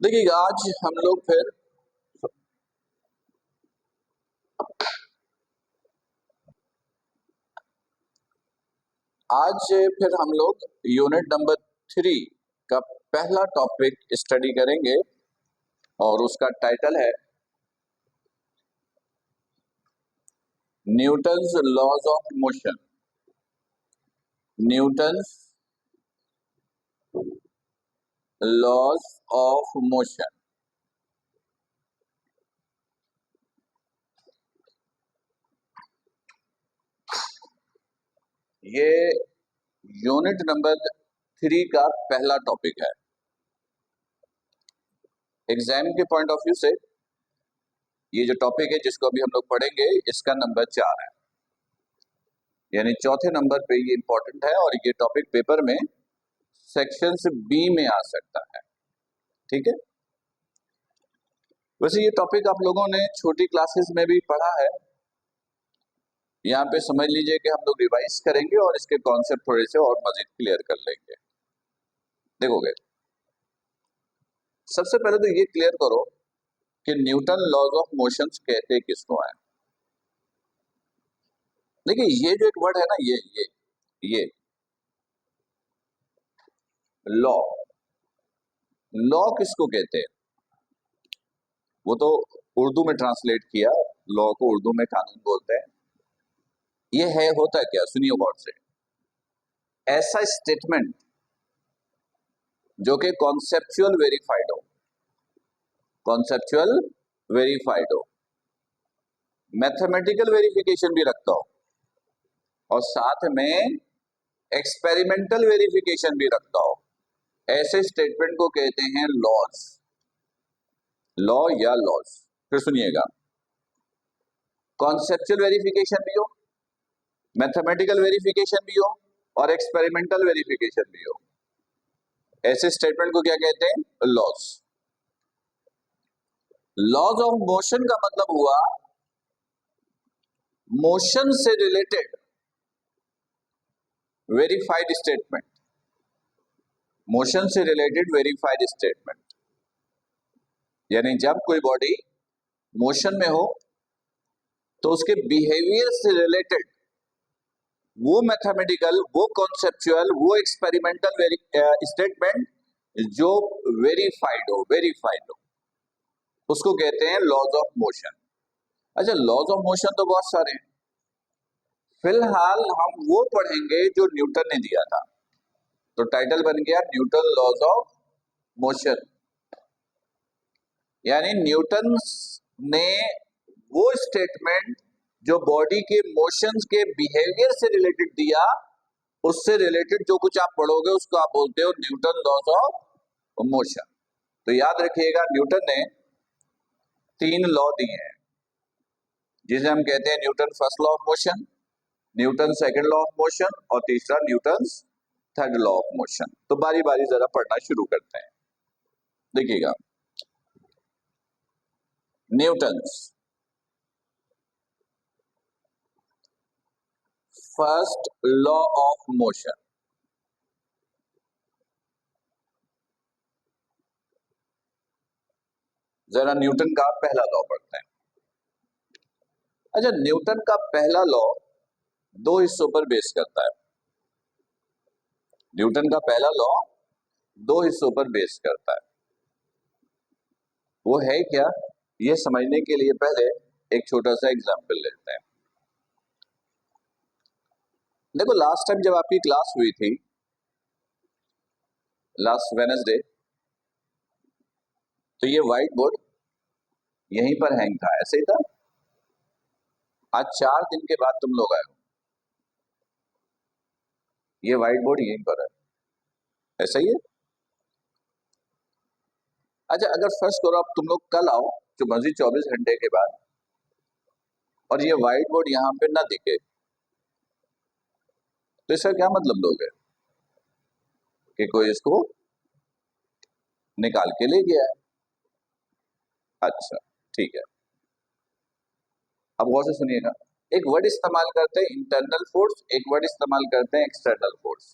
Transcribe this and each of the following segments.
देखिएगा आज हम लोग फिर हम लोग यूनिट नंबर 3 का पहला टॉपिक स्टडी करेंगे और उसका टाइटल है Newton's laws of motion. Newton's laws of motion. ये यूनिट नंबर 3 का पहला टॉपिक है। एग्जाम के पॉइंट ऑफ व्यू से ये जो टॉपिक है जिसको अभी हम लोग पढ़ेंगे इसका नंबर 4 है, यानी चौथे नंबर पे ये इंपॉर्टेंट है और ये टॉपिक पेपर में सेक्शन बी में आ सकता है। ठीक है, वैसे ये टॉपिक आप लोगों ने छोटी क्लासेस में भी पढ़ा है। यहाँ पे समझ लीजिए कि हम लोग रिवाइज करेंगे और इसके कॉन्सेप्ट थोड़े से और मजीद क्लियर कर लेंगे। देखोगे, सबसे पहले तो ये क्लियर करो कि न्यूटन लॉज ऑफ मोशंस कहते किसको हैं। देखिए ये जो एक वर्ड है ना, ये लॉ, लॉ किसको कहते हैं? वो तो उर्दू में ट्रांसलेट किया, लॉ को उर्दू में कानून बोलते हैं। ये है होता क्या, सुनिए गौर से। ऐसा स्टेटमेंट जो कि कॉन्सेप्चुअल वेरीफाइड हो, कॉन्सेप्चुअल वेरीफाइड हो, मैथमेटिकल वेरिफिकेशन भी रखता हो और साथ में एक्सपेरिमेंटल वेरिफिकेशन भी रखता हो, ऐसे स्टेटमेंट को कहते हैं लॉज। लॉ या लॉज। फिर सुनिएगा, कॉन्सेप्चुअल वेरिफिकेशन भी हो, मैथमेटिकल वेरिफिकेशन भी हो और एक्सपेरिमेंटल वेरिफिकेशन भी हो, ऐसे स्टेटमेंट को क्या कहते हैं? लॉज। लॉज ऑफ मोशन का मतलब हुआ मोशन से रिलेटेड वेरीफाइड स्टेटमेंट। मोशन से रिलेटेड वेरीफाइड स्टेटमेंट यानी जब कोई बॉडी मोशन में हो तो उसके बिहेवियर से रिलेटेड वो मैथमेटिकल, वो कॉन्सेप्चुअल, वो एक्सपेरिमेंटल स्टेटमेंट जो वेरीफाइड हो, उसको कहते हैं लॉज ऑफ मोशन। अच्छा, लॉज ऑफ मोशन तो बहुत सारे हैं, फिलहाल हम वो पढ़ेंगे जो न्यूटन ने दिया था, तो टाइटल बन गया न्यूटन लॉज ऑफ मोशन। यानी न्यूटन ने वो स्टेटमेंट जो बॉडी के मोशंस के बिहेवियर से रिलेटेड दिया, उससे रिलेटेड जो कुछ आप पढ़ोगे उसको आप बोलते हो न्यूटन लॉज ऑफ मोशन। तो याद रखिएगा, न्यूटन ने 3 लॉ दिए हैं जिसे हम कहते हैं Newton first law of motion, Newton second law of motion और तीसरा Newton third law of motion. तो बारी बारी जरा पढ़ना शुरू करते हैं। देखिएगा, Newton's first law of motion. जरा न्यूटन का पहला लॉ पढ़ते हैं। अच्छा, न्यूटन का पहला लॉ 2 हिस्सों पर बेस करता है। न्यूटन का पहला लॉ 2 हिस्सों पर बेस करता है। वो है क्या, ये समझने के लिए पहले एक छोटा सा एग्जाम्पल लेते हैं। देखो, लास्ट टाइम जब आपकी क्लास हुई थी, लास्ट वेडनेसडे, तो ये व्हाइट बोर्ड यहीं पर हैंग था, ऐसे ही था। आज 4 दिन के बाद तुम लोग आए हो, ये व्हाइट बोर्ड यहीं पर है, ऐसा ही है। अच्छा, अगर फर्स्ट करो, अब तुम लोग कल आओ जो मजीद 24 घंटे के बाद, और ये व्हाइट बोर्ड यहाँ पे ना दिखे, तो इसका क्या मतलब लोगे कि कोई इसको निकाल के ले गया है। अच्छा, ठीक है, अब गौर से सुनिएगा। एक वर्ड इस्तेमाल करते हैं इंटरनल फोर्स, एक वर्ड इस्तेमाल करते हैं एक्सटर्नल फोर्स।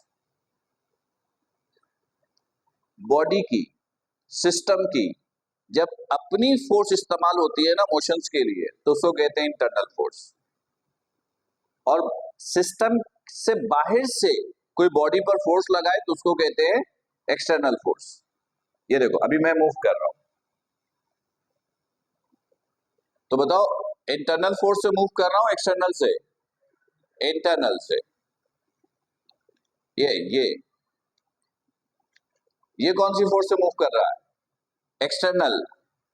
बॉडी की सिस्टम की जब अपनी फोर्स इस्तेमाल होती है ना मोशंस के लिए, तो उसको कहते हैं इंटरनल फोर्स। और सिस्टम से बाहर से कोई बॉडी पर फोर्स लगाए तो उसको कहते हैं एक्सटर्नल फोर्स। ये देखो अभी मैं मूव कर रहा हूं, तो बताओ इंटरनल फोर्स से मूव कर रहा हूं एक्सटर्नल से? इंटरनल से। ये ये कौन सी फोर्स से मूव कर रहा है? एक्सटर्नल,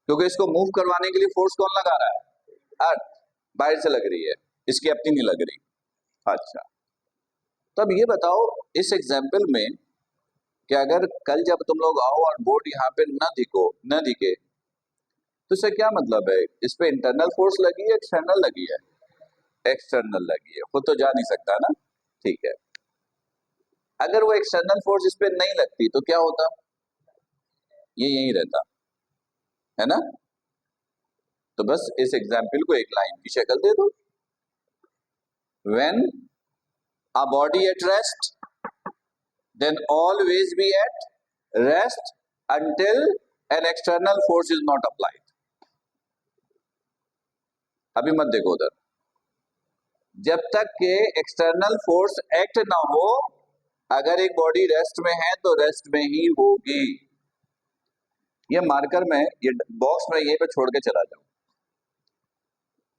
क्योंकि इसको मूव करवाने के लिए फोर्स कौन लगा रहा है? अर्थ बाहर से लग रही है, इसकी अपनी नहीं लग रही। अच्छा, तो अब ये बताओ इस एग्जाम्पल में कि अगर कल जब तुम लोग आओ और बोर्ड यहाँ पे न दिखे तो इससे क्या मतलब है? इस पे इंटरनल फोर्स लगी है एक्सटर्नल लगी है? एक्सटर्नल लगी है, खुद तो जा नहीं सकता ना। ठीक है, अगर वो एक्सटर्नल फोर्स इस पे नहीं लगती तो क्या होता? ये यहीं रहता, है ना? तो बस इस एग्जाम्पल को एक लाइन की शक्ल दे दो। When a body at rest then always be at rest until an external force is not applied. अभी मत देखो उधर, जब तक के एक्सटर्नल फोर्स एक्ट ना हो, अगर एक बॉडी रेस्ट में है तो रेस्ट में ही होगी। ये मार्कर में, ये बॉक्स में यहीं पे छोड़ के चला जाऊं,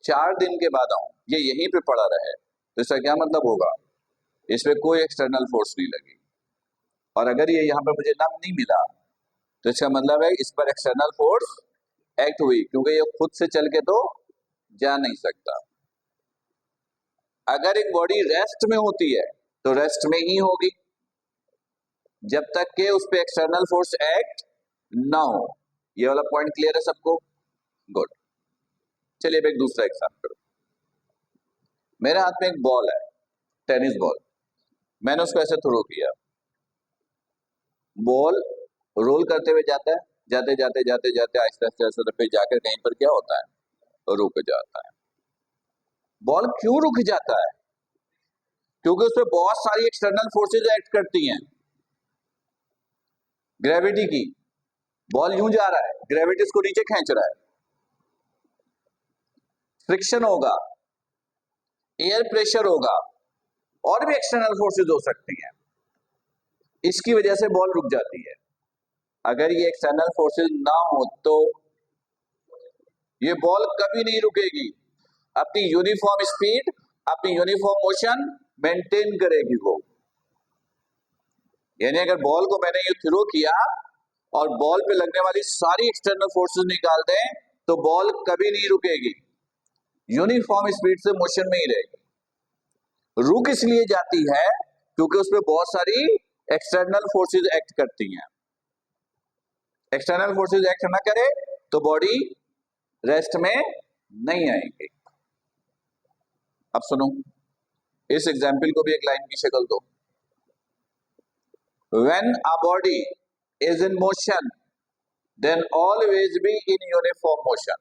4 दिन के बाद आऊं, ये यहीं पे पड़ा रहे, तो इसका क्या मतलब होगा? इसमें कोई एक्सटर्नल फोर्स नहीं लगी। और अगर ये यहाँ पे मुझे नाम नहीं मिला तो इसका मतलब है इस पर एक्सटर्नल फोर्स एक्ट हुई, क्योंकि ये खुद से चल के तो जा नहीं सकता। अगर एक बॉडी रेस्ट में होती है तो रेस्ट में ही होगी जब तक के उस पर एक्सटर्नल फोर्स एक्ट ना हो। ये वाला पॉइंट क्लियर है सबको? गुड। चलिए अब एक दूसरा एग्जाम्पल। मेरे हाथ में एक बॉल है, टेनिस बॉल, मैंने उसको ऐसे थ्रो किया, बॉल रोल करते हुए जाता है, जाते जाते जाते जाते आहिस्ते आहिस्ते आहिस्ते पे जाकर कहीं पर क्या होता है? तो रुक जाता है। बॉल क्यों रुक जाता है? क्योंकि उसमें बहुत सारी एक्सटर्नल फोर्सेज एक्ट करती हैं। ग्रेविटी की, बॉल यूं जा रहा है, ग्रेविटी इसको नीचे खींच रहा है, फ्रिक्शन होगा, एयर प्रेशर होगा, और भी एक्सटर्नल फोर्सेज हो सकती हैं, इसकी वजह से बॉल रुक जाती है। अगर ये एक्सटर्नल फोर्सेज ना हो तो ये बॉल कभी नहीं रुकेगी, अपनी यूनिफॉर्म स्पीड, अपनी यूनिफॉर्म मोशन मेंटेन करेगी वो। यानी अगर बॉल को मैंने ये थ्रो किया और बॉल पे लगने वाली सारी एक्सटर्नल फोर्सेस निकाल दें तो बॉल कभी नहीं रुकेगी, यूनिफॉर्म स्पीड से मोशन में ही रहेगी। रुक इसलिए जाती है क्योंकि उसमें बहुत सारी एक्सटर्नल फोर्सेस एक्ट करती हैं। एक्सटर्नल फोर्सेस एक्ट ना करे तो बॉडी रेस्ट में नहीं आएगी। अब सुनो, इस एग्जाम्पल को भी एक लाइन की शक्ल दो। When a body is in motion, then always be in uniform motion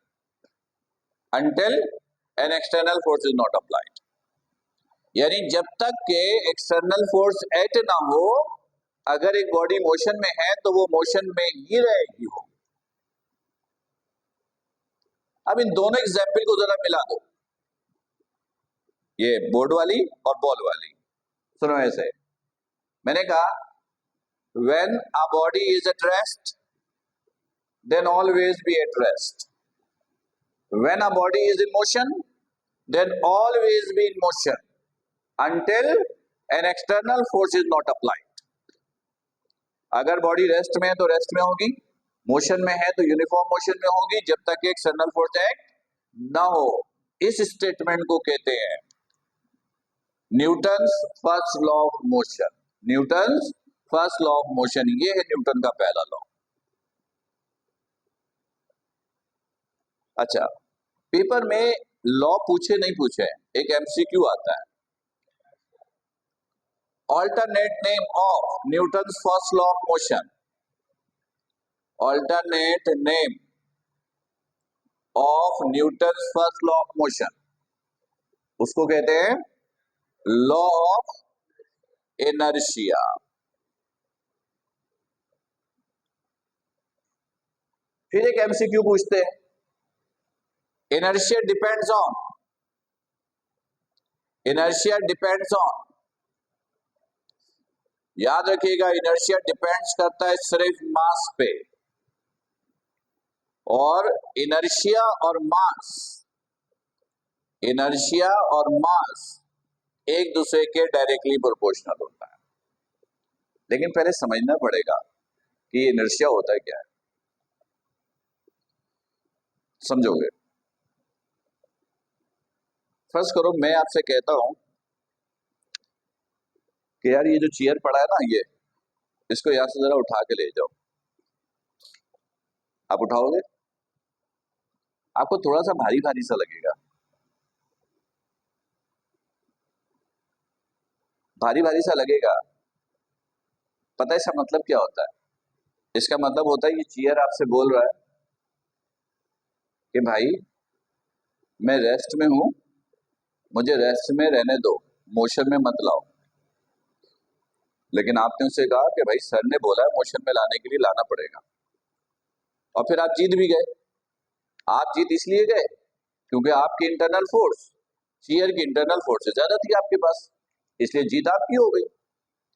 until an external force is not applied. यानी जब तक के एक्सटर्नल फोर्स एक्ट ना हो, अगर एक बॉडी मोशन में है तो वो मोशन में ही रहेगी वो। अब इन दोनों एग्जाम्पल को जरा मिला दो, ये बोर्ड वाली और बॉल वाली। सुनो ऐसे, मैंने कहा when a body is at rest then always be at rest. When a body is in motion, then always be in motion until an external force is not applied. अगर body rest में है तो rest में होगी, motion में है तो uniform motion में होगी, जब तक एक्सटर्नल फोर्स एक्ट ना हो। इस स्टेटमेंट को कहते हैं Newton's first law of motion. Newton's first law of motion, ये है न्यूटन का पहला लॉ। अच्छा, पेपर में लॉ पूछे नहीं पूछे, एक एमसीक्यू आता है, alternate name of Newton's first law of motion. Alternate name of Newton's first law of motion, उसको कहते हैं लॉ ऑफ इनर्शिया। फिर एक एमसीक्यू पूछते हैं, इनर्शिया डिपेंड्स ऑन, याद रखिएगा इनर्शिया डिपेंड्स करता है सिर्फ मास पे, और इनर्शिया और मास एक दूसरे के डायरेक्टली प्रोपोर्शनल होता है। लेकिन पहले समझना पड़ेगा कि इनर्शिया होता है क्या है, समझोगे? फर्ज करो मैं आपसे कहता हूं कि यार ये जो चेयर पड़ा है ना, ये इसको यहां से जरा उठा के ले जाओ। आप उठाओगे? आपको थोड़ा सा भारी भारी सा लगेगा, भारी भारी सा लगेगा। पता है इसका मतलब क्या होता है? इसका मतलब होता है कि चेयर आपसे बोल रहा है कि भाई मैं रेस्ट में हूं, मुझे रेस्ट में रहने दो, मोशन में मत लाओ। लेकिन आपने उससे कहा कि भाई सर ने बोला है मोशन में लाने के लिए लाना पड़ेगा, और फिर आप जीत भी गए। आप जीत इसलिए गए क्योंकि आपकी इंटरनल फोर्स, चेयर की इंटरनल फोर्स से ज्यादा थी आपके पास, इसलिए जीत आपकी हो गई,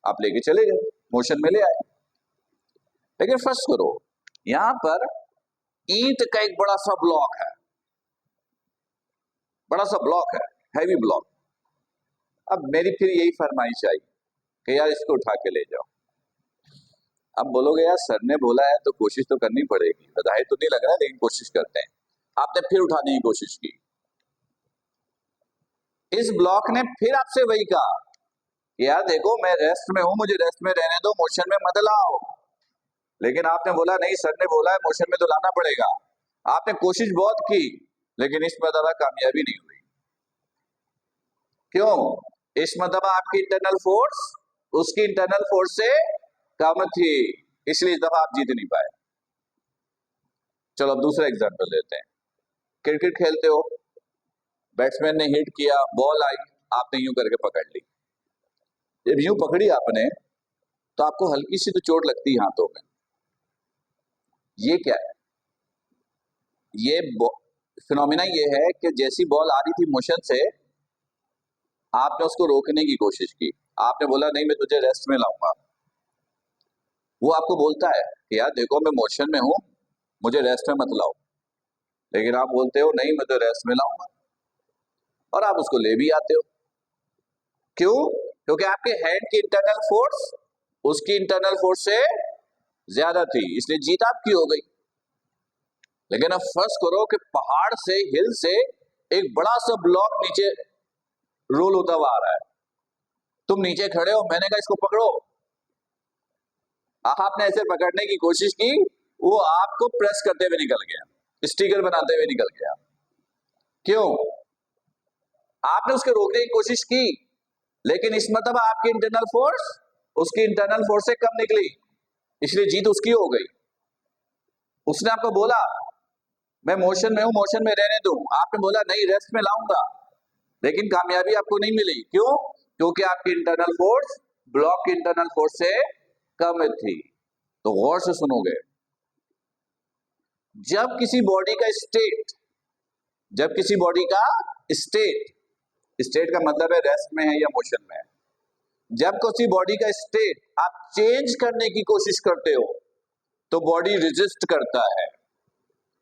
आप लेके चले गए, मोशन में ले आए। लेकिन फर्स्ट करो यहां पर ईंट का एक बड़ा सा ब्लॉक है, हैवी ब्लॉक। अब मेरी फिर यही फरमाइश आई कि यार इसको उठा के ले जाओ। अब बोलोगे यार सर ने बोला है तो कोशिश तो करनी पड़ेगी, बधाई तो नहीं लग रहा है लेकिन कोशिश करते हैं। आपने फिर उठाने की कोशिश की, इस ब्लॉक ने फिर आपसे वही कहा, यार देखो मैं रेस्ट में हूं, मुझे रेस्ट में रहने दो, मोशन में मत लाओ। लेकिन आपने बोला नहीं सर ने बोला है मोशन में तो लाना पड़ेगा। आपने कोशिश बहुत की लेकिन इस मरतबा कामयाबी नहीं हुई। क्यों? इस मरतबा आपकी इंटरनल फोर्स उसकी इंटरनल फोर्स से कम थी, इसलिए इस दफा आप जीत नहीं पाए। चलो अब दूसरा एग्जांपल लेते हैं। क्रिकेट खेलते हो, बैट्समैन ने हिट किया, बॉल आई, आपने यूं करके पकड़ ली। जब यूं पकड़ी आपने तो आपको हल्की सी तो चोट लगती है हाथों में। ये क्या है? ये फिनोमिना ये है कि जैसी बॉल आ रही थी मोशन से, आपने उसको रोकने की कोशिश की, आपने बोला नहीं मैं तुझे रेस्ट में लाऊंगा। वो आपको बोलता है कि यार देखो मैं मोशन में हूं, मुझे रेस्ट में मत लाओ। लेकिन आप बोलते हो नहीं मैं तो रेस्ट में लाऊंगा, और आप उसको ले भी आते हो। क्यों? क्योंकि आपके हैंड की इंटरनल फोर्स उसकी इंटरनल फोर्स से ज्यादा थी, इसलिए जीत आपकी हो गई। लेकिन अब फर्ज करो कि पहाड़ से, हिल से एक बड़ा सा ब्लॉक नीचे रोल होता हुआ आ रहा है, तुम नीचे खड़े हो, मैंने कहा इसको पकड़ो, आपने ऐसे पकड़ने की कोशिश की, वो आपको प्रेस करते हुए निकल गया, स्टिकर बनाते हुए निकल गया। क्यों? आपने उसके रोकने की कोशिश की, लेकिन इस मतलब आपकी इंटरनल फोर्स उसकी इंटरनल फोर्स से कम निकली, इसलिए जीत उसकी हो गई। उसने आपको बोला मैं मोशन में हूं, मोशन में रहने दूं, आपने बोला नहीं रेस्ट में लाऊंगा, लेकिन कामयाबी आपको नहीं मिली। क्यों? क्योंकि आपकी इंटरनल फोर्स ब्लॉक की इंटरनल फोर्स से कम थी। तो गौर से सुनोगे, जब किसी बॉडी का स्टेट, स्टेट का मतलब है रेस्ट में है या मोशन में है, जब किसी बॉडी का स्टेट आप चेंज करने की कोशिश करते हो तो बॉडी रेजिस्ट करता है,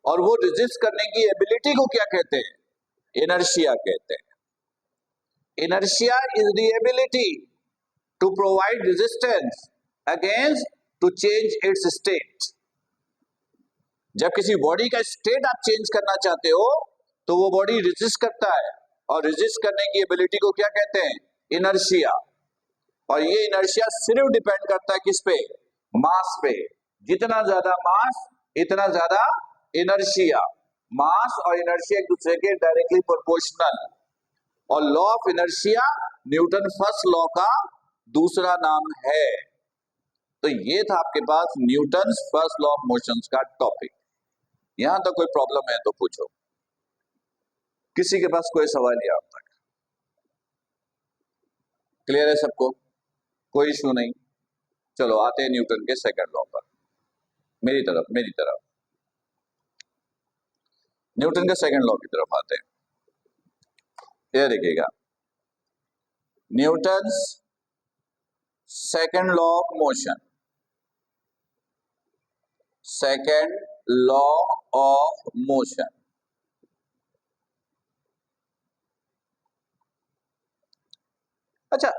और वो रेजिस्ट करने की एबिलिटी को क्या कहते हैं? इनर्शिया कहते हैं। Inertia is the ability to provide resistance against to change its state. जब किसी बॉडी का स्टेट आप चेंज करना चाहते हो तो वो बॉडी रेजिस्ट करता है, और रेजिस्ट करने की एबिलिटी को क्या कहते हैं? इनर्शिया। और ये इनर्शिया सिर्फ डिपेंड करता है किस पे? मास पे। जितना ज्यादा मास इतना ज्यादा इनर्शिया। मास और इनर्शिया एक दूसरे के डायरेक्टली प्रोपोर्शनल, और law of inertia Newton first law का दूसरा नाम है। तो ये था आपके पास Newton first law of motions का टॉपिक। यहां तक कोई प्रॉब्लम है तो पूछो, किसी के पास कोई सवाल नहीं? आप तक क्लियर है सबको? कोई इशू नहीं। चलो आते हैं न्यूटन के सेकंड लॉ पर। मेरी तरफ न्यूटन के सेकंड लॉ की तरफ आते हैं। ये देखिएगा, Newton's second law of motion, second law of motion. अच्छा,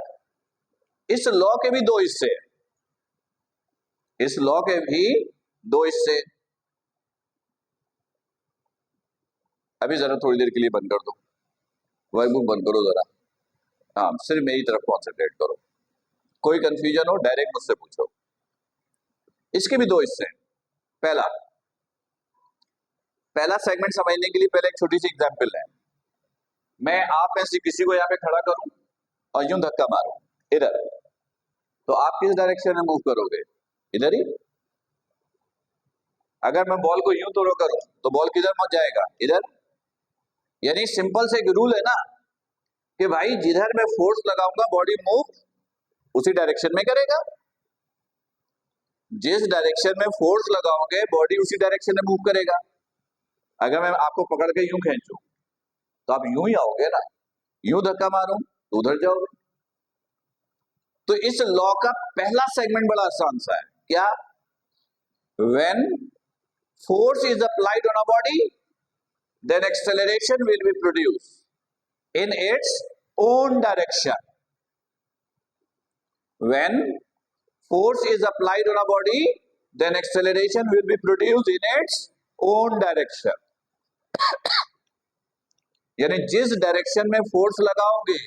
इस लॉ के भी दो हिस्से हैं, इस लॉ के भी दो हिस्से। अभी जरा थोड़ी देर के लिए बंद कर दो, वर्क बुक बंद करो जरा। हाँ, सिर्फ मेरी तरफ कॉन्सेंट्रेट करो, कोई कंफ्यूजन हो डायरेक्ट मुझसे पूछो। इसके भी दो हिस्से हैं। पहला सेगमेंट समझने के लिए पहले एक छोटी सी एग्जांपल है। मैं आप में से किसी को यहाँ पे खड़ा करूं और यूं धक्का मारूं इधर, तो आप किस डायरेक्शन में मूव करोगे? इधर ही। अगर मैं बॉल को यूं थ्रो करूं तो बॉल किधर पहुंच जाएगा? इधर। यानी सिंपल से एक रूल है ना कि भाई जिधर मैं फोर्स लगाऊंगा बॉडी मूव उसी डायरेक्शन में करेगा। जिस डायरेक्शन में फोर्स लगाओगे बॉडी उसी डायरेक्शन में मूव करेगा। अगर मैं आपको पकड़ के यूं खींचूं तो आप यूं ही आओगे ना, यूं धक्का मारूं तो उधर जाओगे। तो इस लॉ का पहला सेगमेंट बड़ा आसान सा है, क्या? When force is applied on a body, then acceleration will be produced in its own direction. When force is applied on a body, then acceleration will be produced in its own direction. यानी जिस direction में force लगाओगे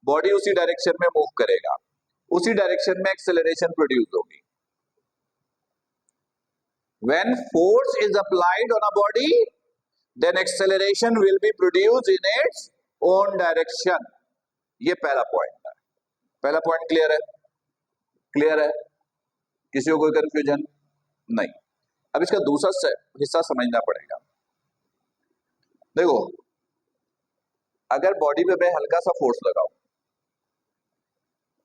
body उसी direction में move करेगा, उसी direction में acceleration produce होगी। When force is applied on a body, then acceleration will be produced in its own direction. ये पहला पॉइंट है। पहला पॉइंट क्लियर है? क्लियर है? किसी को कोई कंफ्यूजन नहीं? अब इसका दूसरा हिस्सा समझना पड़ेगा। देखो, अगर बॉडी पे मैं हल्का सा फोर्स लगाऊं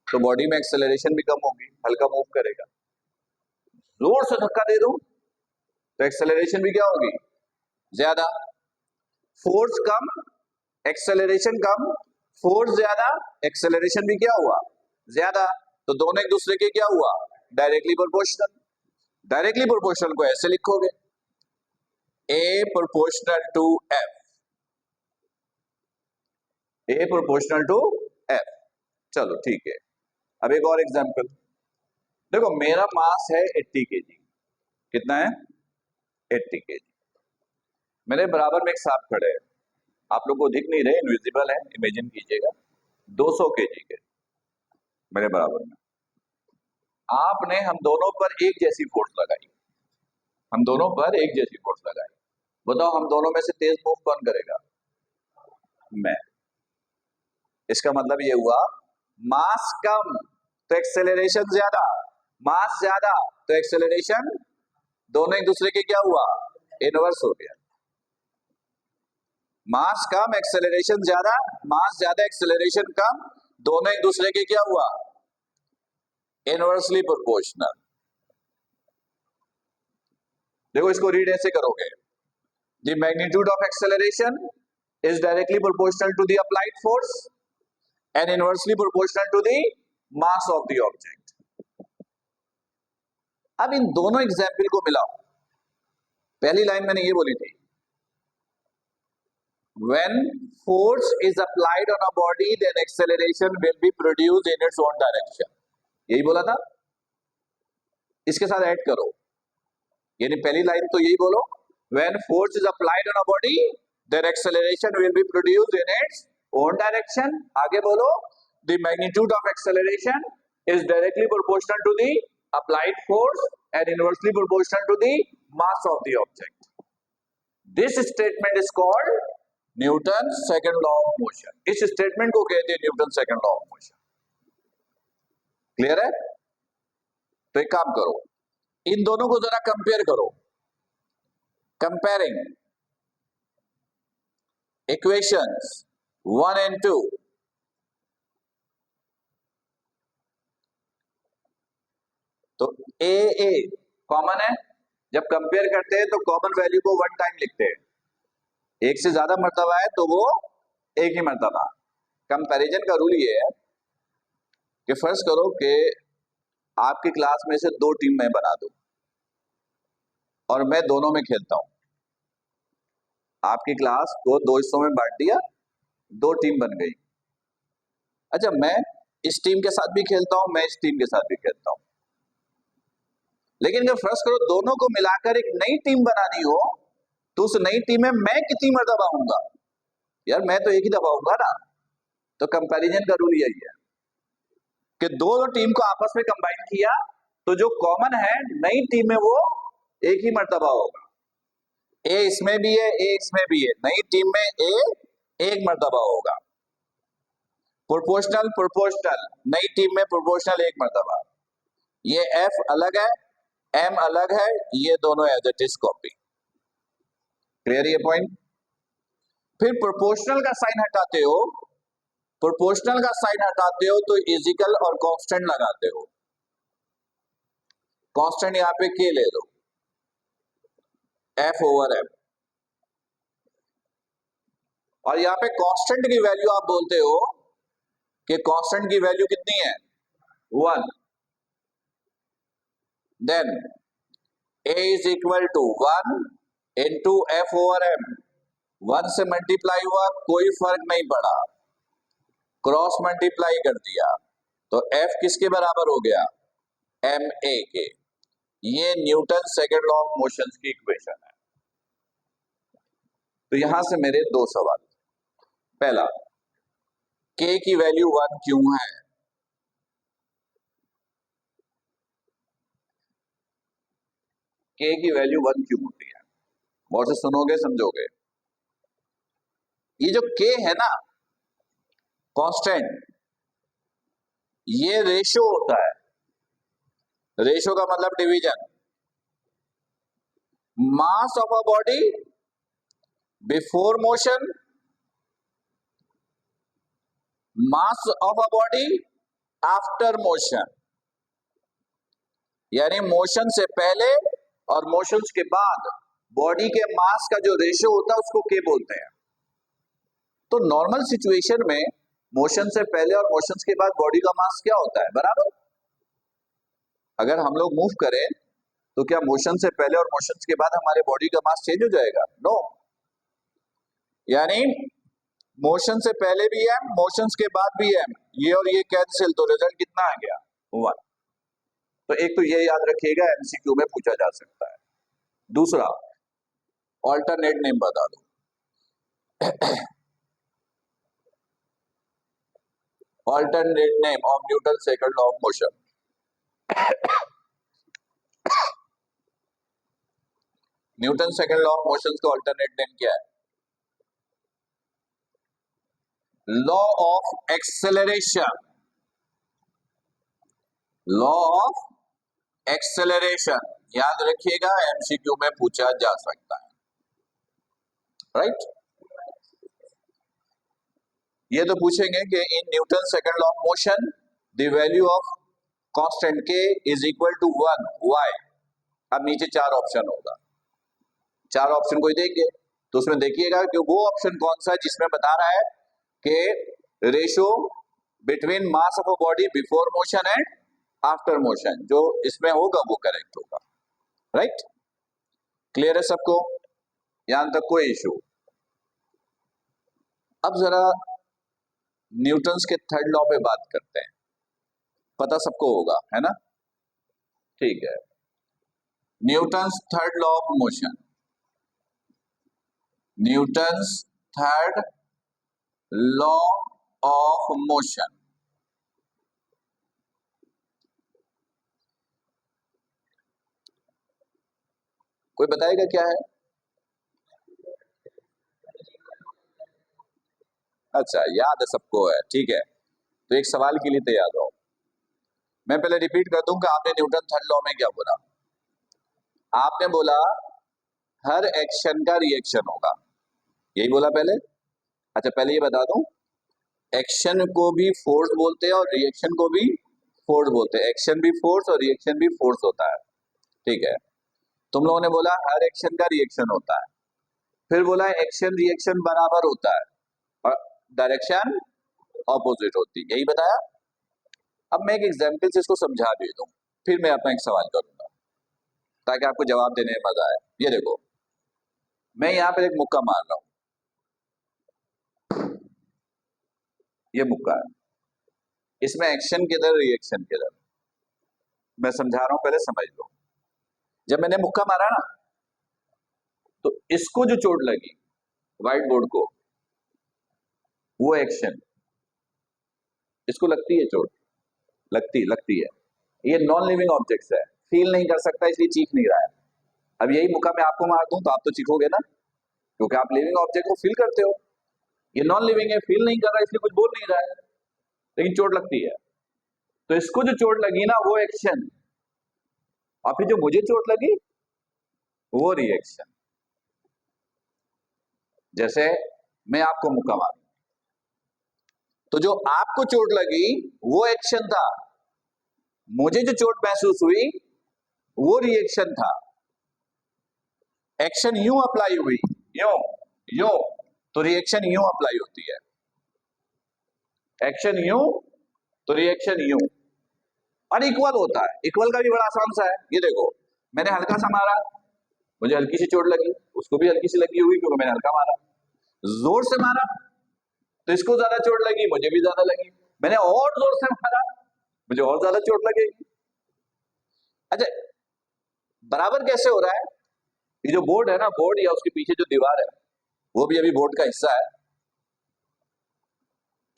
तो बॉडी में एक्सेलरेशन भी कम होगी, हल्का मूव करेगा। जोर से धक्का दे दूं तो एक्सेलरेशन भी क्या होगी? ज्यादा। फोर्स कम, एक्सेलरेशन कम, फोर्स ज्यादा, एक्सेलरेशन भी क्या हुआ? ज्यादा। तो दोनों एक दूसरे के क्या हुआ? Directly proportional. डायरेक्टली प्रोपोर्शनल को ऐसे लिखोगे, a proportional to F, a proportional to F. चलो ठीक है, अब एक और एग्जांपल। देखो, मेरा मास है 80 केजी। कितना है? 80 केजी। मेरे बराबर में एक सांप खड़े हैं, आप लोग को दिख नहीं रहे, इनविजिबल है, इमेजिन कीजिएगा। 200 केजी के मेरे बराबर में। आपने हम दोनों पर एक जैसी फोर्स लगाई, हम दोनों पर एक जैसी फोर्स लगाई। बताओ, हम दोनों में से तेज मूव कौन करेगा? मैं। इसका मतलब ये हुआ, मास कम तो एक्सेलरेशन ज्यादा, मास ज्यादा तो एक्सेलरेशन, दोनों एक दूसरे के क्या हुआ? इनवर्स हो गया। मास कम, एक्सेलरेशन ज्यादा, मास ज्यादा, एक्सेलरेशन कम, दोनों एक दूसरे के क्या हुआ? Inversely proportional. देखो, इसको रीड ऐसे करोगे, the magnitude of acceleration is directly proportional to the applied force and inversely proportional to the mass of the object. अब इन दोनों एग्जाम्पल को मिलाओ। पहली लाइन मैंने ये बोली थी, when force is applied on a body then acceleration will be produced in its own direction, यही बोला था। इसके साथ ऐड करो, यानी पहली लाइन तो यही बोलो, when force is applied on a body then acceleration will be produced in its own direction। आगे बोलो, the magnitude of acceleration is directly proportional to the applied force and inversely proportional to the mass of the object. This statement is called Newton's second law of motion. इस statement को कहते हैं Newton second law of motion. Clear है? तो एक काम करो, इन दोनों को जरा कंपेयर करो। Comparing equations 1 and 2। तो ए कॉमन है, जब कंपेयर करते हैं तो कॉमन वैल्यू को 1 टाइम लिखते हैं। एक से ज्यादा मर्तबा है तो वो एक ही मर्तबा। कंपैरिजन का रूल ये है कि फर्ज करो कि आपकी क्लास में से 2 टीम मैं बना दूं और मैं दोनों में खेलता हूं। आपकी क्लास को 2 हिस्सों में बांट दिया, 2 टीम बन गई। अच्छा, मैं इस टीम के साथ भी खेलता हूं, मैं इस टीम के साथ भी खेलता हूं, लेकिन जब फर्ज करो दोनों को मिलाकर एक नई टीम बनानी हो तो उस नई टीम में मैं कितनी मर्तबा आऊंगा? यार मैं तो एक ही दफा आऊंगा ना। तो कंपैरिजन का रूल यही है कि दोनों टीम को आपस में कंबाइन किया तो जो कॉमन है नई टीम में वो एक ही मर्तबा होगा। ए इसमें भी है, ए इसमें भी है, नई टीम में ए एक मर्तबा होगा। प्रोपोर्शनल प्रोपोर्शनल, नई टीम में प्रोपोर्शनल एक मर्तबा। ये एफ अलग है, एम अलग है, ये दोनों as it is copy. Clear ये पॉइंट? फिर प्रोपोर्शनल का साइन हटाते हो, प्रोपोर्शनल का साइन हटाते हो तो इजिकल और कांस्टेंट लगाते हो। कांस्टेंट यहां पे के ले लो, एफ ओवर एम, और यहां पे कांस्टेंट की वैल्यू आप बोलते हो कि कांस्टेंट की वैल्यू कितनी है? 1। Then a is equal to 1 into f over m. 1 से मल्टीप्लाई हुआ, कोई फर्क नहीं पड़ा, क्रॉस मल्टीप्लाई कर दिया तो एफ किसके बराबर हो गया? एम ए के। ये Newton second law of motion की इक्वेशन है। तो यहां से मेरे 2 सवाल। पहला, के की वैल्यू 1 क्यों है? के की वैल्यू 1 क्यों होती है? बहुत से सुनोगे समझोगे। ये जो के है ना, कांस्टेंट, ये रेशो होता है। रेशो का मतलब division. Mass of a body before motion, mass of a body after motion, यानी मोशन से पहले और मोशन के बाद बॉडी के मास का जो रेशियो होता है उसको के बोलते हैं। तो नॉर्मल सिचुएशन में मोशन से पहले और मोशन के बाद बॉडी का मास क्या होता है? बराबर। अगर हम लोग मूव करें तो क्या मोशन से पहले और मोशन के बाद हमारे बॉडी का मास चेंज हो जाएगा? नो। यानी मोशन से पहले भी एम, मोशन के बाद भी एम, ये और ये कैंसिल, तो रिजल्ट कितना आ गया? 1। तो एक तो ये याद रखिएगा, एमसीक्यू में पूछा जा सकता है। दूसरा, ऑल्टरनेट नेम बता दो। Alternate name of Newton second law of motion. Newton second law of motion का ऑल्टरनेट नेम क्या है? Law of acceleration. Law of acceleration याद रखिएगा, एमसीक्यू में पूछा जा सकता है। राइट? ये तो पूछेंगे कि in Newton second law of motion the value of constant K is equal to 1, why? अब नीचे 4 ऑप्शन होगा, 4 ऑप्शन कोई देंगे तो उसमें देखिएगा कि वो ऑप्शन कौन सा है जिसमें बता रहा है कि ratio between mass of a body before motion and after motion, जो इसमें होगा वो करेक्ट होगा। राइट? क्लियर है सबको? यहां तक कोई इशू? अब जरा न्यूटन्स के थर्ड लॉ पे बात करते हैं। पता सबको होगा, है ना? ठीक है। Newton's third law of motion. Newton's third law of motion. कोई बताएगा क्या है? अच्छा, याद है सबको है, ठीक है। तो एक सवाल के लिए तैयार रहो। मैं पहले रिपीट कर दूं कि आपने न्यूटन थर्ड लॉ में क्या बोला। आपने बोला हर एक्शन का रिएक्शन होगा, यही बोला पहले। अच्छा, पहले ये बता दूं, एक्शन को भी फोर्स बोलते हैं और रिएक्शन को भी फोर्स बोलते हैं। एक्शन भी फोर्स और रिएक्शन भी फोर्स होता है, ठीक है। तुम लोगों ने बोला हर एक्शन का रिएक्शन होता है, फिर बोला है एक्शन रिएक्शन बराबर होता है और डायरेक्शन ऑपोजिट होती है, यही बताया। अब मैं एक एग्जाम्पल से इसको समझा भी दूं, फिर मैं अपना एक सवाल करूंगा ताकि आपको जवाब देने में मजा आए। ये देखो, मैं यहां पर एक मुक्का मार रहा हूं, ये मुक्का है, इसमें एक्शन किधर रिएक्शन किधर, मैं समझा रहा हूं, पहले समझ लो। जब मैंने मुक्का मारा ना, तो इसको जो चोट लगी व्हाइट बोर्ड को, वो एक्शन, इसको लगती है चोट, लगती है। ये नॉन लिविंग ऑब्जेक्ट्स है, फील नहीं कर सकता इसलिए चीख नहीं रहा है। अब यही मुक्का मैं आपको मार दूं तो आप तो चीखोगे ना, क्योंकि आप लिविंग ऑब्जेक्ट को फील करते हो। ये नॉन लिविंग है, फील नहीं कर रहा है, इसलिए कुछ बोल नहीं रहा है, लेकिन चोट लगती है। तो इसको जो चोट लगी ना, वो एक्शन, और फिर जो मुझे चोट लगी वो रिएक्शन। जैसे मैं आपको मुक्का मारूं, तो जो आपको चोट लगी वो एक्शन था, मुझे जो चोट महसूस हुई वो रिएक्शन था। एक्शन यूं अप्लाई हुई, यूं यूं, तो रिएक्शन यूं अप्लाई होती है। एक्शन यूं तो रिएक्शन यूं, और इक्वल होता है। इक्वल का भी बड़ा आसान सा है, ये देखो, मैंने हल्का सा मारा, मुझे हल्की सी चोट लगी, उसको भी हल्की सी लगी होगी क्योंकि मैंने हल्का मारा। जोर से मारा तो इसको ज्यादा चोट लगी, मुझे भी ज्यादा लगी। मैंने और जोर से मारा, मुझे और ज्यादा चोट लगेगी। अच्छा, बराबर कैसे हो रहा है? ये जो बोर्ड है ना, बोर्ड या उसके पीछे जो दीवार है, वो भी अभी बोर्ड का हिस्सा है।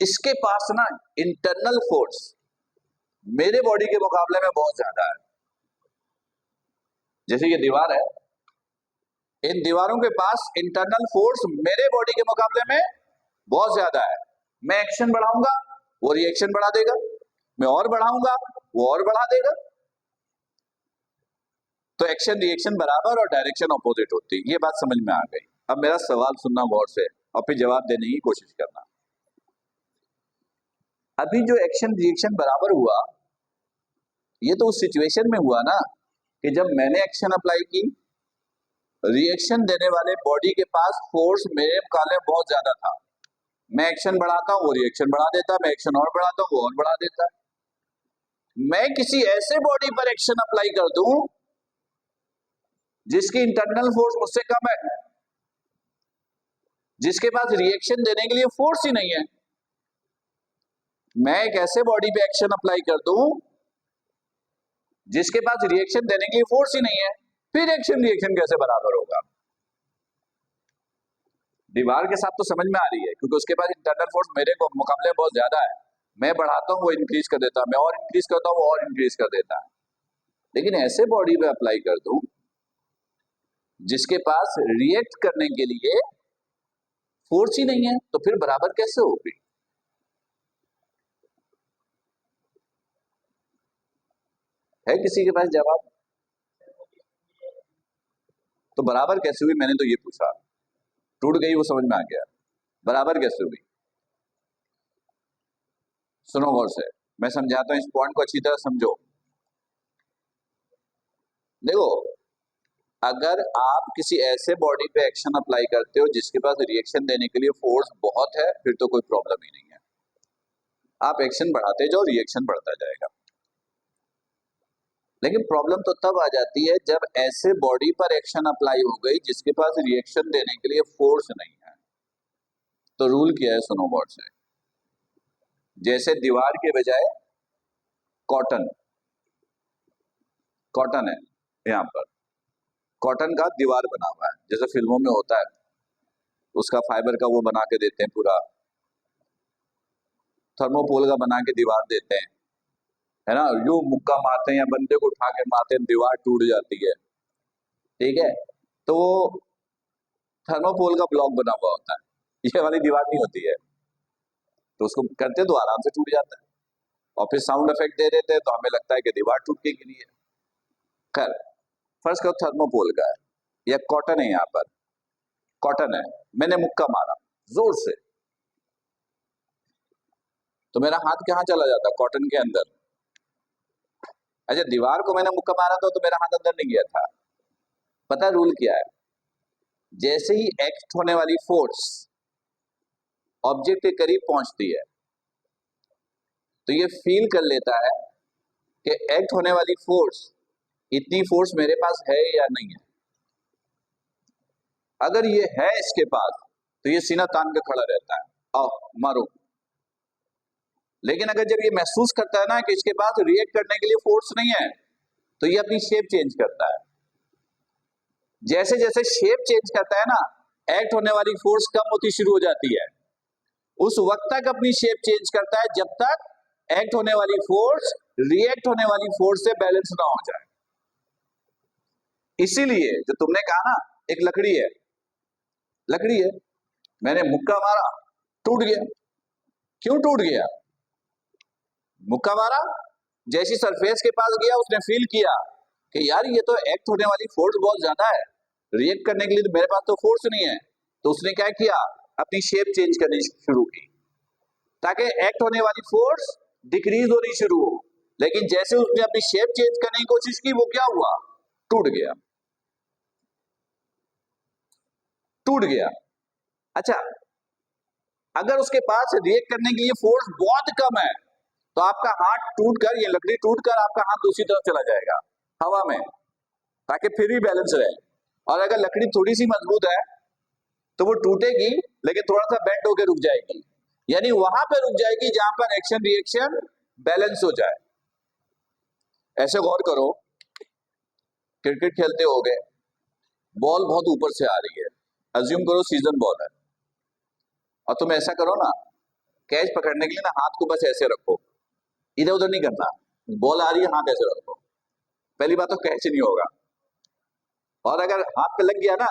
इसके पास ना इंटरनल फोर्स मेरे बॉडी के मुकाबले में बहुत ज्यादा है। जैसे ये दीवार है, इन दीवारों के पास इंटरनल फोर्स मेरे बॉडी के मुकाबले में बहुत ज्यादा है। मैं एक्शन बढ़ाऊंगा, वो रिएक्शन बढ़ा देगा, मैं और बढ़ाऊंगा, वो और बढ़ा देगा। तो एक्शन रिएक्शन बराबर और डायरेक्शन ऑपोजिट होती है। ये बात समझ में आ गई। अब मेरा सवाल सुनना गौर से और फिर जवाब देने की कोशिश करना। अभी जो एक्शन रिएक्शन बराबर हुआ, ये तो उस सिचुएशन में हुआ ना कि जब मैंने एक्शन अप्लाई की, रिएक्शन देने वाले बॉडी के पास फोर्स मेरे मुकाबले बहुत ज्यादा था। मैं एक्शन बढ़ाता हूं, वो रिएक्शन बढ़ा देता, मैं एक्शन और बढ़ाता हूं, वो और बढ़ा देता। मैं किसी ऐसे बॉडी पर एक्शन अप्लाई कर दूं जिसकी इंटरनल फोर्स मुझसे कम है, जिसके पास रिएक्शन देने के लिए फोर्स ही नहीं है। मैं एक ऐसे बॉडी पे एक्शन अप्लाई कर दूं जिसके पास रिएक्शन देने के लिए फोर्स ही नहीं है, फिर एक्शन रिएक्शन कैसे बराबर होगा? दीवार के साथ तो समझ में आ रही है, क्योंकि उसके पास इंटरनल फोर्स मेरे को मुकाबले में बहुत ज्यादा है। मैं बढ़ाता हूं, वो इंक्रीज कर देता, मैं और इंक्रीज करता हूं, वो और इंक्रीज कर देता। लेकिन ऐसे बॉडी पे अप्लाई कर दूं जिसके पास रिएक्ट करने के लिए फोर्स ही नहीं है, तो फिर बराबर कैसे होगी? है किसी के पास जवाब? तो बराबर कैसे हुई, मैंने तो ये पूछा। टूट गई वो समझ में आ गया, बराबर कैसे हुई? सुनो गौर से, मैं समझाता हूं, इस पॉइंट को अच्छी तरह समझो। देखो, अगर आप किसी ऐसे बॉडी पे एक्शन अप्लाई करते हो जिसके पास रिएक्शन देने के लिए फोर्स बहुत है, फिर तो कोई प्रॉब्लम ही नहीं है। आप एक्शन बढ़ाते जाओ, रिएक्शन बढ़ता जाएगा। लेकिन प्रॉब्लम तो तब आ जाती है जब ऐसे बॉडी पर एक्शन अप्लाई हो गई जिसके पास रिएक्शन देने के लिए फोर्स नहीं है। तो रूल क्या है, सुनो गौर से। जैसे दीवार के बजाय कॉटन, कॉटन है यहां पर, कॉटन का दीवार बना हुआ है, जैसे फिल्मों में होता है, उसका फाइबर का वो बना के देते हैं, पूरा थर्मोपोल का बना के दीवार देते हैं, है ना। यूं मुक्का मारते हैं या बंदे को उठा के मारते हैं, दीवार टूट जाती है, ठीक है। तो वो थर्मोपोल का ब्लॉक बना हुआ होता है, ये वाली दीवार नहीं होती है। तो उसको करते तो आराम से टूट जाता है, और फिर साउंड इफेक्ट दे देते हैं तो हमें लगता है कि दीवार टूट के गिरी है। खैर, फर्स्ट करो थर्मोपोल का है या कॉटन है, यहाँ पर कॉटन है, मैंने मुक्का मारा जोर से, तो मेरा हाथ कहाँ चला जाता? कॉटन के अंदर। अच्छा, दीवार को मैंने मुक्का मारा था तो मेरा हाथ अंदर नहीं गया था। पता रूल क्या है? जैसे ही एक्ट होने वाली फोर्स ऑब्जेक्ट के करीब पहुंचती है तो ये फील कर लेता है कि एक्ट होने वाली फोर्स, इतनी फोर्स मेरे पास है या नहीं है। अगर ये है इसके पास तो ये सीना तान के खड़ा रहता है, आओ मारो। लेकिन अगर जब ये महसूस करता है ना कि इसके पास रिएक्ट करने के लिए फोर्स नहीं है तो ये अपनी शेप चेंज करता है। जैसे जैसे शेप चेंज करता है ना, एक्ट होने वाली फोर्स कम होती शुरू हो जाती है। उस वक्त तक अपनी शेप चेंज करता है जब तक एक्ट होने वाली फोर्स रिएक्ट होने वाली फोर्स से बैलेंस ना हो जाए। इसीलिए जो तुमने कहा ना, एक लकड़ी है, मैंने मुक्का मारा, टूट गया। क्यों टूट गया? मुक्का मारा, जैसी सरफेस के पास गया उसने फील किया कि यार ये तो एक्ट होने वाली फोर्स बहुत ज्यादा है, रिएक्ट करने के लिए तो मेरे पास तो फोर्स नहीं है। तो उसने क्या किया, अपनी शेप चेंज करनी शुरू की ताकि एक्ट होने वाली फोर्स डिक्रीज होनी शुरू हो। लेकिन जैसे उसने अपनी शेप चेंज करने की कोशिश की, वो क्या हुआ, टूट गया। अच्छा, अगर उसके पास रिएक्ट करने के लिए फोर्स बहुत कम है तो आपका हाथ टूटकर, ये लकड़ी टूटकर आपका हाथ दूसरी तरफ चला जाएगा हवा में, ताकि फिर भी बैलेंस रहे। और अगर लकड़ी थोड़ी सी मजबूत है तो वो टूटेगी लेकिन थोड़ा सा बेंड होकर रुक जाएगी, यानी वहां पे रुक जाएगी जहां पर एक्शन रिएक्शन बैलेंस हो जाए। ऐसे गौर करो, क्रिकेट खेलते होगे, बॉल बहुत ऊपर से आ रही है, अज्यूम करो सीजन बॉल है, और तुम ऐसा करो ना, कैच पकड़ने के लिए ना हाथ को बस ऐसे रखो, इधर उधर नहीं करना, बॉल आ रही है हाथ ऐसे रखो, पहली बात तो कैच नहीं होगा। और अगर हाथ पे लग गया ना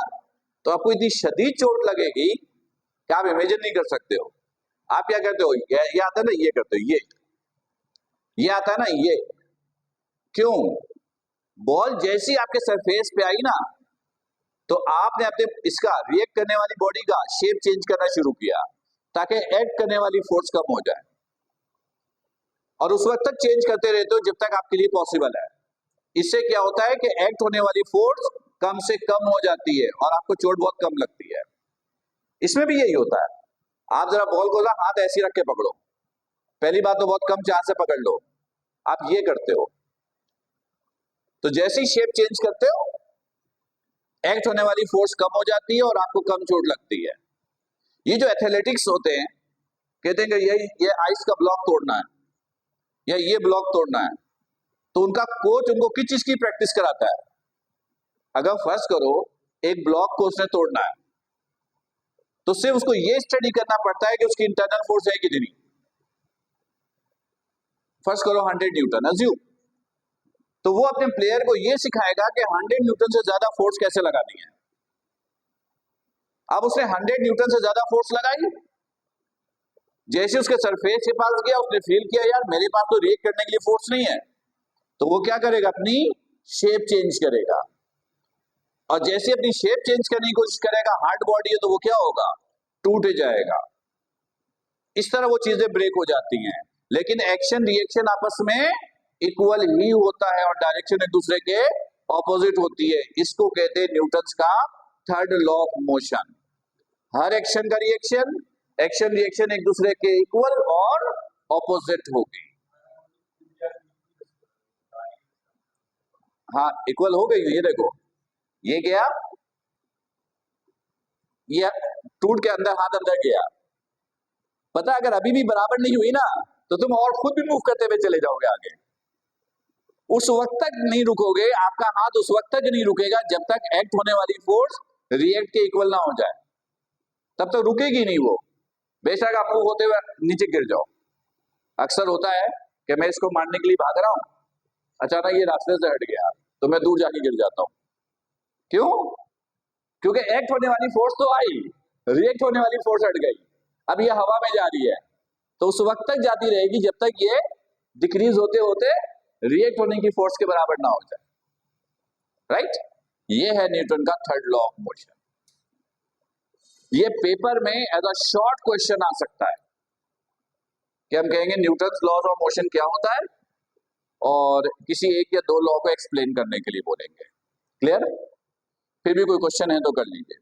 तो आपको इतनी शदीद चोट लगेगी कि आप इमेजिन नहीं कर सकते हो। आप क्या करते हो, ये आता है ना, ये करते हो, ये आता है ना, ये क्यों? बॉल जैसी आपके सरफेस पे आई ना तो आपने अपने इसका रिएक्ट करने वाली बॉडी का शेप चेंज करना शुरू किया ताकि एक्ट करने वाली फोर्स कम हो जाए, और उस वक्त तक चेंज करते रहते हो जब तक आपके लिए पॉसिबल है। इससे क्या होता है कि एक्ट होने वाली फोर्स कम से कम हो जाती है और आपको चोट बहुत कम लगती है। इसमें भी यही होता है। आप जरा बॉल को ना हाथ ऐसी रख के पकड़ो, पहली बात तो बहुत कम चांस से पकड़ लो, आप ये करते हो तो जैसे ही शेप चेंज करते हो एक्ट होने वाली फोर्स कम हो जाती है और आपको कम चोट लगती है। ये जो एथलेटिक्स होते हैं, कहते हैं कि ये आइस का ब्लॉक तोड़ना है या ये ब्लॉक तोड़ना है, तो उनका कोच उनको किस चीज की प्रैक्टिस कराता है? अगर फर्स्ट करो एक ब्लॉक को उसने तोड़ना है तो सिर्फ उसको ये स्टडी करना पड़ता है कि उसकी इंटरनल फोर्स है कितनी। फर्स्ट करो 100 न्यूटन अज्यूम, तो वो अपने प्लेयर को ये सिखाएगा कि 100 न्यूटन से ज्यादा फोर्स कैसे लगानी है। अब उसने 100 न्यूटन से ज्यादा फोर्स लगाई, जैसे उसके सरफेस के पास गया उसने फील किया यार मेरे पास तो रिएक्ट करने के लिए फोर्स नहीं है, तो वो क्या करेगा, अपनी शेप चेंज करेगा, और जैसे अपनी शेप चेंज करने की कोशिश करेगा, हार्ड बॉडी है तो वो क्या होगा, टूट जाएगा। इस तरह वो चीजें ब्रेक हो जाती हैं। लेकिन एक्शन रिएक्शन आपस में इक्वल ही होता है और डायरेक्शन एक दूसरे के ऑपोजिट होती है। इसको कहते हैं न्यूटन्स का third law of motion. Her action का रिएक्शन, एक्शन रिएक्शन एक दूसरे के इक्वल और ऑपोजिट होगी। हाँ इक्वल हो गई, ये देखो ये गया, ये टूट के अंदर हाथ अंदर गया। पता अगर अभी भी बराबर नहीं हुई ना तो तुम और खुद भी मूव करते हुए चले जाओगे आगे। उस वक्त तक नहीं रुकोगे, आपका हाथ उस वक्त तक नहीं रुकेगा जब तक एक्ट होने वाली फोर्स रिएक्ट के इक्वल ना हो जाए, तब तक रुकेगी नहीं वो, बेशक आप मूव होते हुए नीचे गिर जाओ। अक्सर होता है कि मैं इसको मारने के लिए भाग रहा हूं, अचानक ये रास्ते से हट गया तो मैं दूर जाके गिर जाता हूं। क्यों? क्योंकि एक्ट होने वाली फोर्स तो आई, रिएक्ट होने वाली फोर्स हट गई। अब ये हवा में जा रही है तो उस वक्त तक जाती रहेगी जब तक ये डिक्रीज होते होते रिएक्ट होने की फोर्स के बराबर ना हो जाए। राइट, ये है न्यूटन का थर्ड लॉ ऑफ मोशन। ये पेपर में एज अ शॉर्ट क्वेश्चन आ सकता है कि हम कहेंगे न्यूटन्स लॉज ऑफ मोशन क्या होता है, और किसी एक या दो लॉ को एक्सप्लेन करने के लिए बोलेंगे। क्लियर? फिर भी कोई क्वेश्चन है तो कर लीजिए।